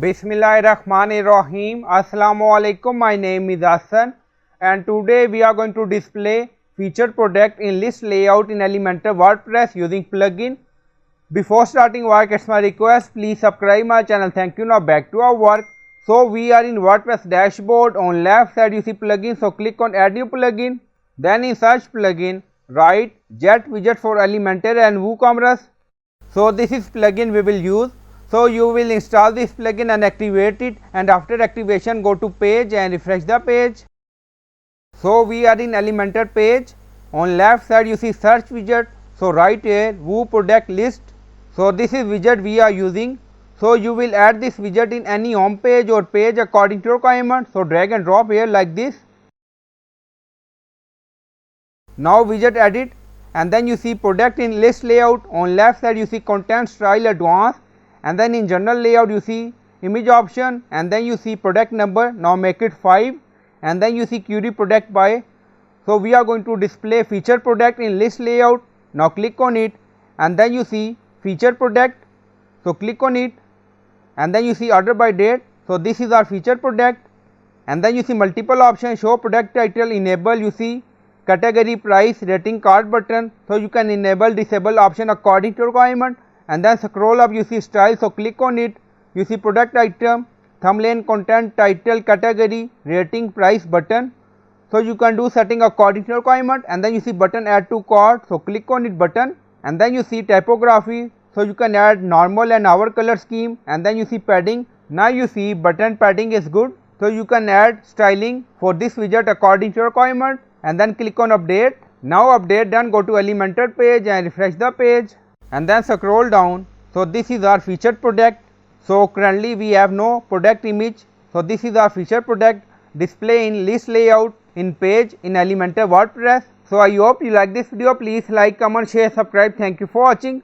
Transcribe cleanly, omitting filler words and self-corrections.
Bismillahirrahmanirrahim. Assalamualaikum. My name is Hassan and today we are going to display featured product in list layout in Elementor WordPress using plugin. Before starting work, it's my request, please subscribe my channel. Thank you. Now back to our work. So we are in WordPress dashboard. On left side you see plugin, so click on add new plugin. Then in search plugin, write jet widget for Elementor and WooCommerce. So this is plugin we will use. So you will install this plugin and activate it, and after activation go to page and refresh the page. So we are in Elementor page. On left side you see search widget, so write here Woo product list. So this is widget we are using. So you will add this widget in any home page or page according to your requirement. So drag and drop here like this. Now widget edit, and then you see product in list layout. On left side you see content style advanced, and then in general layout you see image option, and then you see product number. Now make it 5, and then you see query product by. So we are going to display feature product in list layout. Now click on it, and then you see feature product. So click on it, and then you see order by date. So this is our feature product, and then you see multiple options, show product title, enable, you see category, price, rating, cart button. So you can enable, disable option according to your requirement. And then scroll up, you see style, so click on it. You see product item, thumbnail, content, title, category, rating, price, button. So you can do setting according to your requirement. And then you see button add to cart, so click on it button. And then you see typography, so you can add normal and hour color scheme. And then you see padding. Now you see button padding is good, so you can add styling for this widget according to your requirement. And then click on update. Now update done, go to Elementor page and refresh the page, and then scroll down. So this is our featured product. So currently we have no product image. So this is our featured product, display in list layout in page in Elementor WordPress. So I hope you like this video. Please like, comment, share, subscribe. Thank you for watching.